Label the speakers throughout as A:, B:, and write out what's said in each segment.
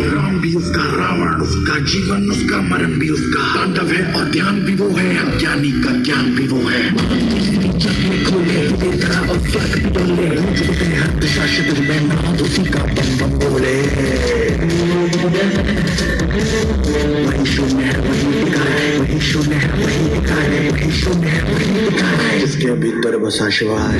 A: राम भी उसका, रावण उसका, जीवन उसका, मरण भी उसका, तांडव है और ध्यान भी वो है, अज्ञानी का ज्ञान भी वो है। खोले और स्वर्ग भी डोले, हर दिशा शिविर में नाद उसी का बम बम बोले। वही शून्य है वही दिखाए, वही शून्य है वही दिखाए, वही शून्य है वही दिखाए, जिसके भीतर बसा शिवाय।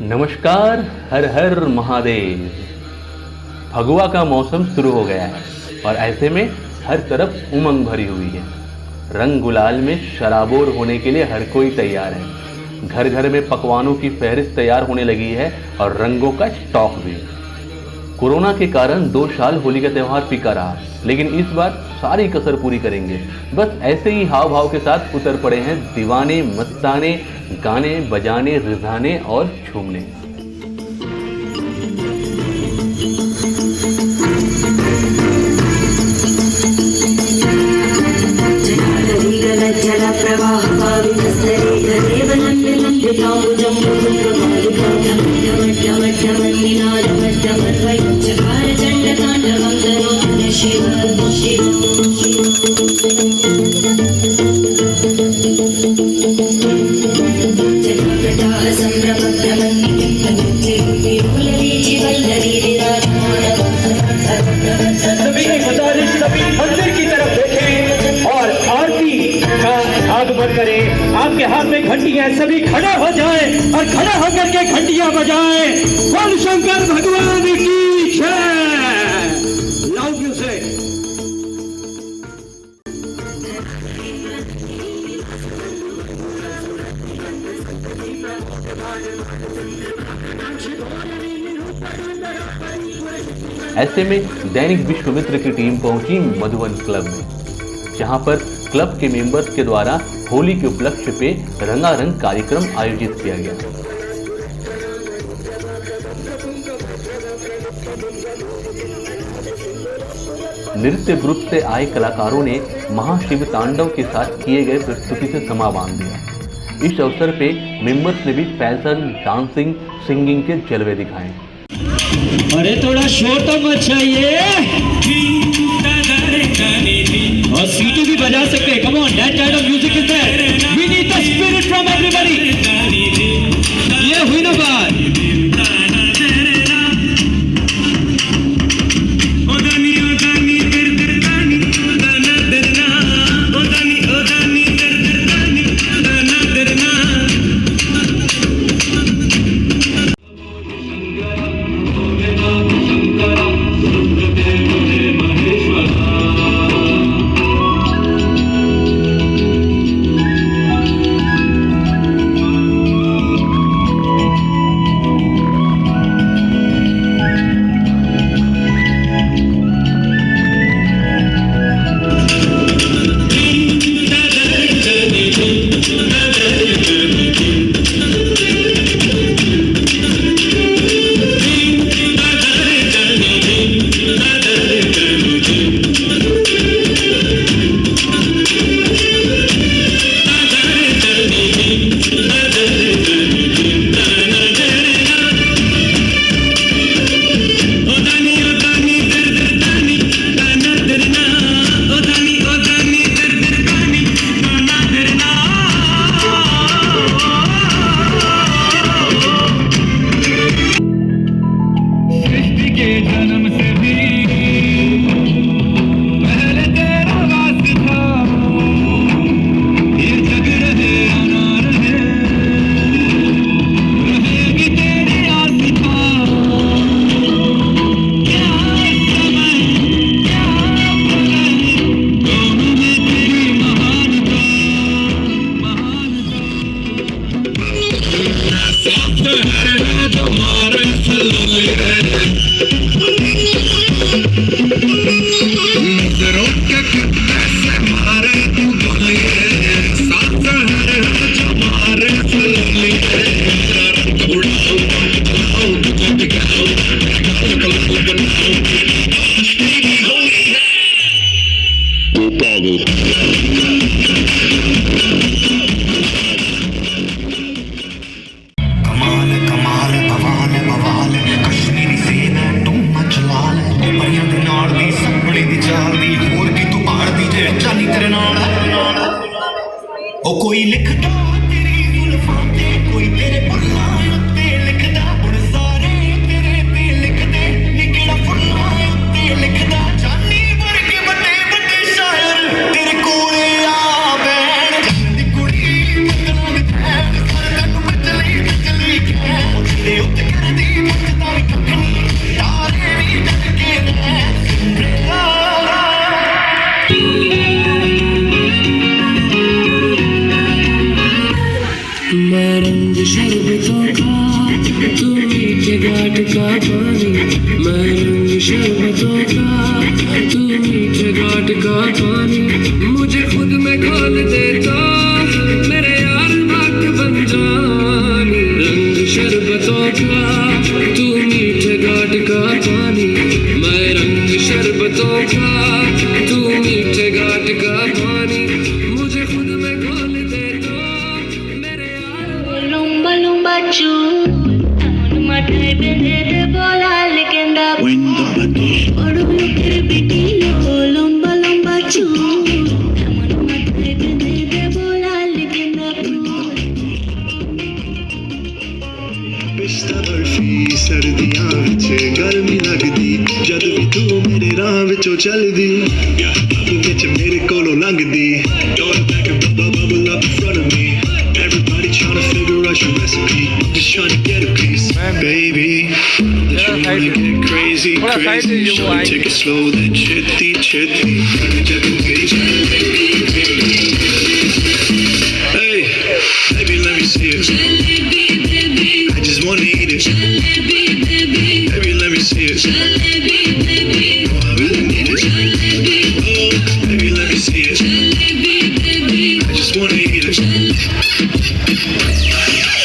B: नमस्कार, हर हर महादेव। फगुआ का मौसम शुरू हो गया है और ऐसे में हर तरफ उमंग भरी हुई है। रंग गुलाल में शराबोर होने के लिए हर कोई तैयार है। घर घर में पकवानों की फहरिस्त तैयार होने लगी है और रंगों का स्टॉक भी। कोरोना के कारण 2 साल होली का त्यौहार फीका रहा, लेकिन इस बार सारी कसर पूरी करेंगे। बस ऐसे ही हाव भाव के साथ उतर पड़े हैं दीवाने मस्ताने, गाने बजाने, रिझाने और झूमने।
C: करें, आपके हाथ में घंटियां, सभी खड़ा हो जाए और खड़ा होकर के घंटियां बजाएं। बोल शंकर भगवान की जय। Loud music.
B: ऐसे में दैनिक विश्वामित्र की टीम पहुंची मधुबन क्लब में, जहां पर क्लब के मेंबर्स के द्वारा होली के उपलक्ष्य पे रंगारंग कार्यक्रम आयोजित किया गया। नृत्य ग्रुप से आए कलाकारों ने महाशिव तांडव के साथ किए गए प्रस्तुति से समा बांध दिया। इस अवसर पे मेंबर्स ने भी फैशन, डांसिंग, सिंगिंग के जलवे दिखाए।
C: अरे थोड़ा शोर तो मचाइए और सीटी भी बजा सकते हैं। Come on, that kind of music is there. We need the spirit from everybody.
A: नजरों के कितने से मारे तू भाई साथ है जो मारे सलोली रंग उड़ाओ उड़ाओ तुझे दिखाओ कलर बनाओ तेरी होली है तू पागल कमाल कमाल बवाल बवाल कश्मीरी सीन तुम मचलाल परियां दे नाल दी सपने दी चाल दी होर की तू पहाड़ दी जे जानी तेरे नाल ओ कोई लिखदा तेरी जुल्फां ते कोई तेरे फुल्लां उत्ते लिखदा हुण सारे तेरे ते लिखदे निकड़ा फुल्लां उत्ते लिखदा जानी वर्गे बड़े बड़े शायर तेरे कोले आ बैण जन्नत दी कुड़ी बदलां दे फैन सारे तक मचली कैन ते उत्ते करदी मचदा वी कख नहीं तारे वी डट के रहन सिमरिया
D: मैं रंग शरबतों का तू मीठे घाट का पानी मैं रंग शरबतों का तू मीठे घाट का पानी मुझे खुद में घोल देता मेरे यार बात बन जानी रंग शरबतों का तू मीठे घाट का पानी मैं रंग शरबतों का तू मीठे घाट का पानी मुझे खुद में घोल देता मेरे यार
E: Lumba lumba choo, amanu matai bendete bola lekenda.
A: When the battle
E: Odu lukir bitilo, lumba lumba choo, amanu matai bendete bola lekenda.
F: पिस्ता बर्फी सर्दियां विच गर्मी लगदी जद भी तू मेरे राह विचों चलदी तू विच मेरे कोलों लंघदी going back and bubble up in front of me everybody trying to figure out your recipe I'm just trying to get a piece baby I know that you wanna get crazy crazy Shawty take it slow then chitty chitty hey baby let me see it I just wanna eat it baby let me see it oh I really need it oh baby let me see it I just wanna eat it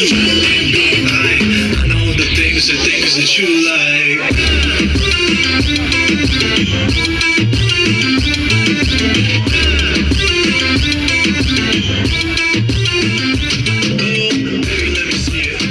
F: I know the things that you like oh baby let me see it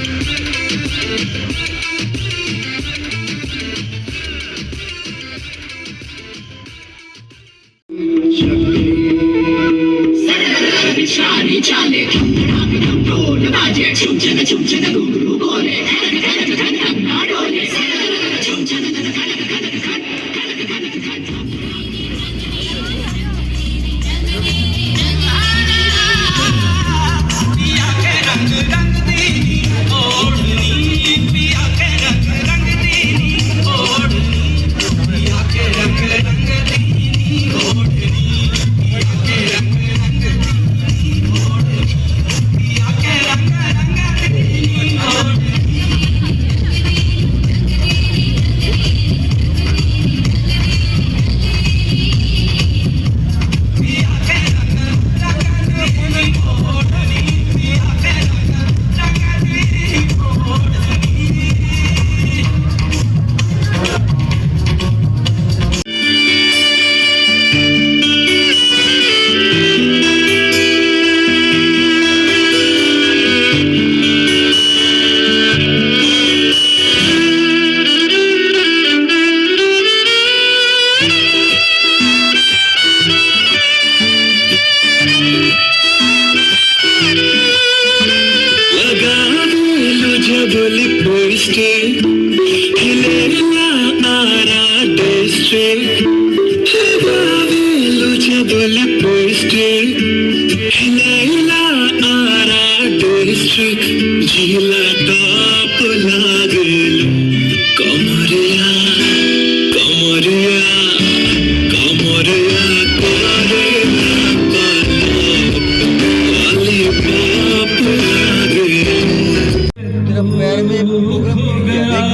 G: मेरा पैर में programme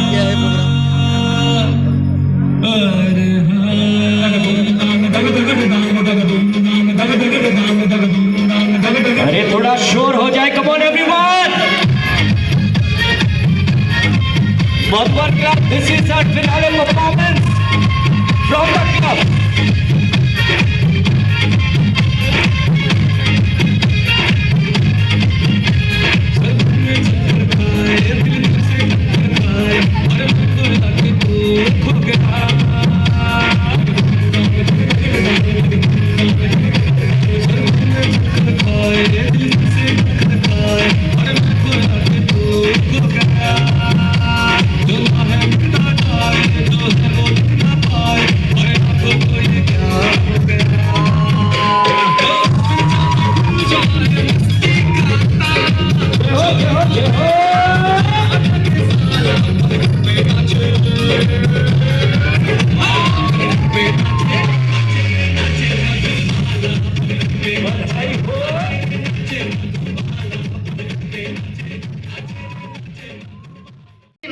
G: क्या है programme.
C: अरे थोड़ा शोर हो जाए, come on everyone. Madhuban club, this is our finale performance from the club.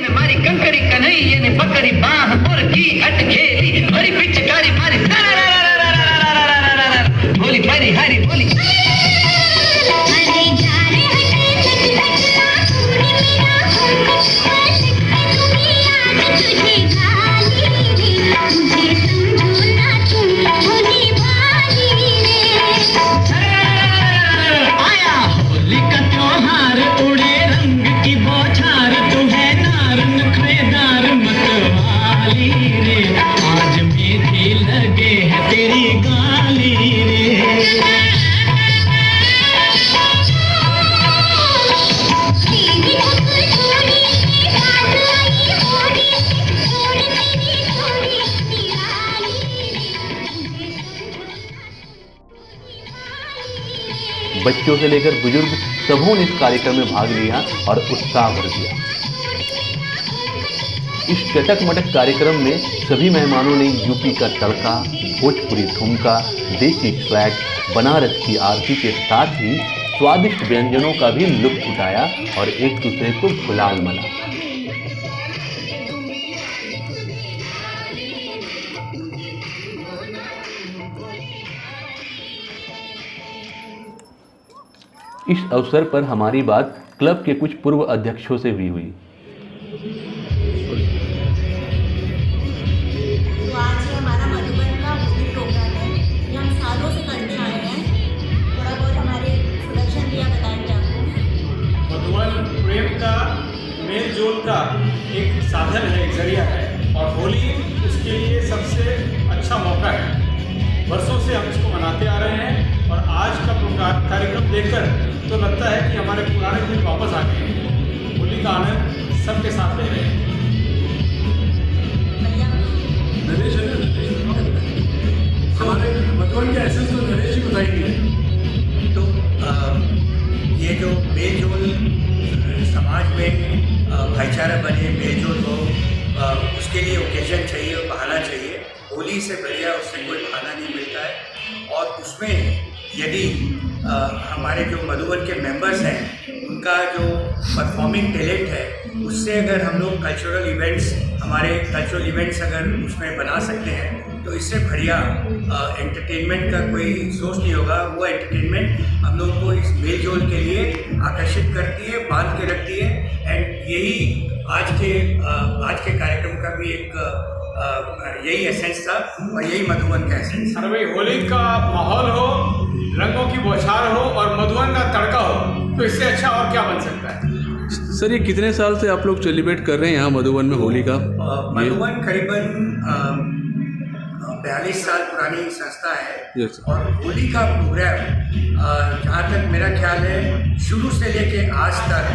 H: मारी कंकड़ी कन्हैया ने पकड़ी बाह मुर्गी अटखेली हरी पिचकारी मारी गोली मारी हरी बोली।
B: बच्चों से लेकर बुजुर्ग सबों ने इस कार्यक्रम में भाग लिया और उत्साह भर दिया। इस चटक मटक कार्यक्रम में सभी मेहमानों ने यूपी का तड़का, भोजपुरी ठुमका, देसी स्वैग, बनारस की आरती के साथ ही स्वादिष्ट व्यंजनों का भी लुत्फ उठाया और एक दूसरे को गुलाल मना। इस अवसर पर हमारी बात क्लब के कुछ पूर्व अध्यक्षों से भी हुई।
I: तो आज ये हमारा मधुबन का होली प्रोग्राम है, ये हम सालों से करते आए हैं। थोड़ा बहुत हमारे प्रोडक्शन भैया बताएंगे आपको।
J: मधुबन प्रेम का, मेल जोल का एक साधन है, एक जरिया है, और होली उसके लिए सबसे अच्छा मौका है। वर्षों से हम इसको मनाते आ रहे हैं और आज का कार्यक्रम देखकर तो लगता है कि हमारे पुराने दिन वापस आ गए हैं। होली का आनंद सबके साथ ले रहे हैं।
K: हमारे मधुबन के एसेंस तो नरेश जी बताएंगे।
L: तो ये जो मेल जोल समाज में भाईचारा बने, मेल जोल हो, उसके लिए ओकेजन चाहिए और बहाना चाहिए। होली से बढ़िया उससे कोई बहाना नहीं मिलता है। और उसमें यदि हमारे जो मधुबन के मेंबर्स हैं उनका जो परफॉर्मिंग टैलेंट है, उससे अगर हम लोग कल्चरल इवेंट्स अगर उसमें बना सकते हैं तो इससे बढ़िया एंटरटेनमेंट का कोई सोर्स नहीं होगा। वो एंटरटेनमेंट हम लोग को इस मेल जोल के लिए आकर्षित करती है, बांध के रखती है। एंड यही आज के कार्यक्रम का भी एक यही एसेंस था और यही मधुबन का एसेंस।
J: अरे भाई, होली का माहौल हो, रंगों की बौछार हो और मधुबन का तड़का हो, तो इससे अच्छा और क्या बन सकता है।
B: सर, ये कितने साल से आप लोग सेलिब्रेट कर रहे हैं यहाँ मधुबन में होली का?
L: मधुबन करीबन 42 साल पुरानी संस्था है।
B: yes.
L: और होली का प्रोग्राम जहाँ तक मेरा ख्याल है शुरू से लेके आज तक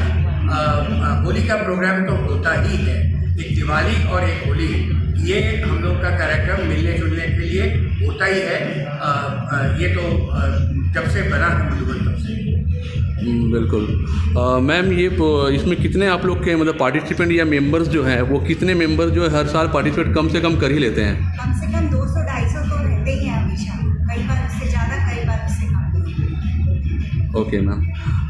L: होली का प्रोग्राम तो होता ही है। एक दिवाली और एक होली, ये हम लोग का कार्यक्रम मिलने जुलने के लिए होता ही है। ये तो जब से बना है मधुबन तब से।
B: बिल्कुल। मैम, ये इसमें कितने आप लोग के मतलब पार्टिसिपेंट या मेंबर्स जो हैं, वो कितने मेंबर जो है हर साल पार्टिसिपेट कम से कम कर ही लेते हैं?
I: कम से कम 200-250 तो रहते ही हैं हमेशा, कई बार उससे ज़्यादा, कई बार उससे कम।
B: Okay ma'am.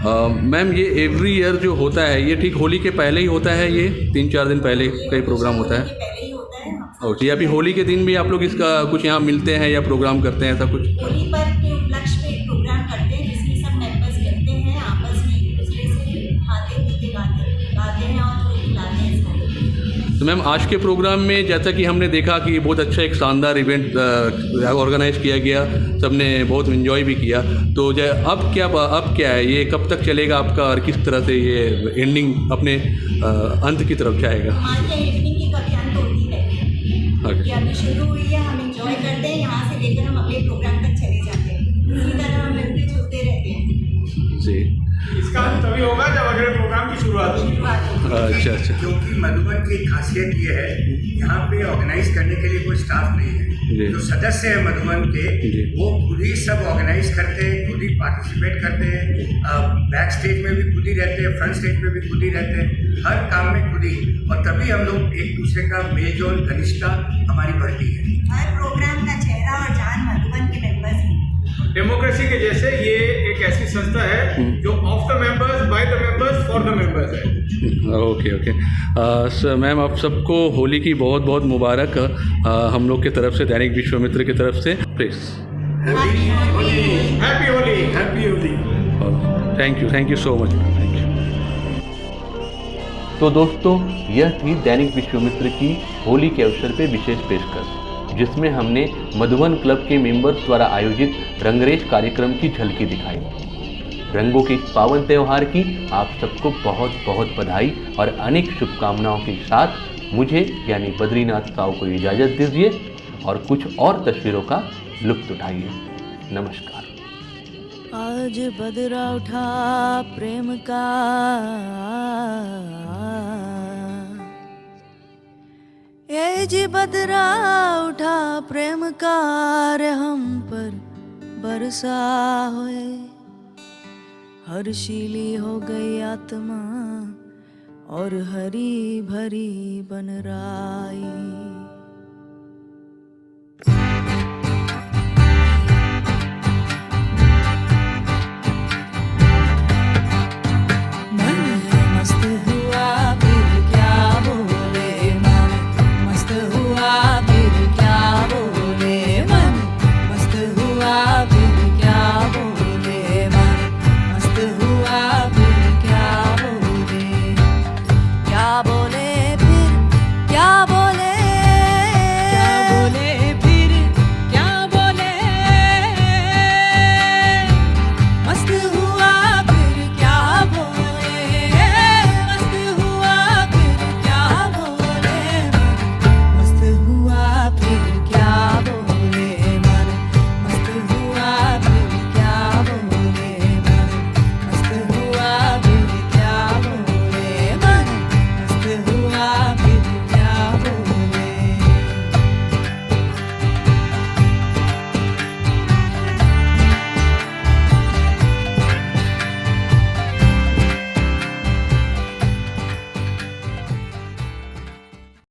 B: मैम ये एवरी ईयर जो होता है ये ठीक होली के पहले ही होता है, ये 3-4 दिन पहले कई प्रोग्राम होता है?
I: पहले ही होता है।
B: ओके, अभी होली के दिन भी आप लोग इसका कुछ यहाँ मिलते हैं या प्रोग्राम करते हैं, ऐसा कुछ?
I: होली पर के उपलक्ष्य में एक प्रोग्राम करते हैं जिसमें सब मेंबर्स मिलते हैं, आपस में एक दूसरे से खाते पीते गाते हैं और होली खिलाते हैं सबको।
B: तो मैम आज के प्रोग्राम में जैसा कि हमने देखा कि बहुत अच्छा एक शानदार इवेंट ऑर्गेनाइज किया गया, सबने बहुत इन्जॉय भी किया, तो अब क्या है, ये कब तक चलेगा आपका और किस तरह से ये एंडिंग अपने अंत की तरफ जाएगा?
I: हमारी इवनिंग की कभी अंत होती है, ये अभी शुरू हुई है, हम एंजॉय करते हैं, यहाँ से लेकर हम अपने प्रोग्राम तक चले जाते हैं, इसी तरह हम मिलते जुलते रहते हैं
B: जी।
J: इसका तभी होगा जब अगले प्रोग्राम की शुरुआत होगी।
B: अच्छा।
L: क्योंकि मधुबन की खासियत ये है, यहाँ पे ऑर्गेनाइज करने के लिए कोई स्टाफ नहीं है, जो सदस्य है मधुबन के वो खुद ही सब ऑर्गेनाइज करते हैं, खुद ही पार्टिसिपेट करते हैं, बैक स्टेज में भी खुद ही रहते हैं, फ्रंट स्टेज में भी खुद ही रहते हैं, हर काम में खुद ही, और तभी हम लोग एक दूसरे का मेल जोल घनिष्ठता हमारी बढ़ती है।
I: हर प्रोग्राम का चेहरा और जान मधुबन के मेंबर्स हैं।
J: डेमोक्रेसी के जैसे ये एक ऐसी संस्था है जो of the members, by the members, for the members है।
B: ओके। सर मैम आप सबको होली की बहुत बहुत मुबारक हम लोग की तरफ से, दैनिक विश्वामित्र की तरफ से। Please
J: happy Holi.
B: Thank you so much. Thank you. तो दोस्तों यह थी दैनिक विश्वामित्र की होली के अवसर पे विशेष पेशकश, जिसमें हमने मधुबन क्लब के मेंबर्स द्वारा आयोजित रंगरेज कार्यक्रम की झलकी दिखाई। रंगों के इस पावन त्यौहार की आप सबको बहुत बहुत बधाई और अनेक शुभकामनाओं के साथ मुझे यानी बद्रीनाथ साहू को इजाज़त दीजिए और कुछ और तस्वीरों का लुत्फ उठाइए। नमस्कार।
M: आज बदरा उठा प्रेम का, ये जी बदरा उठा प्रेम का, रे हम पर बरसा होए, हर्षीली हो गई आत्मा और हरी भरी बन राई।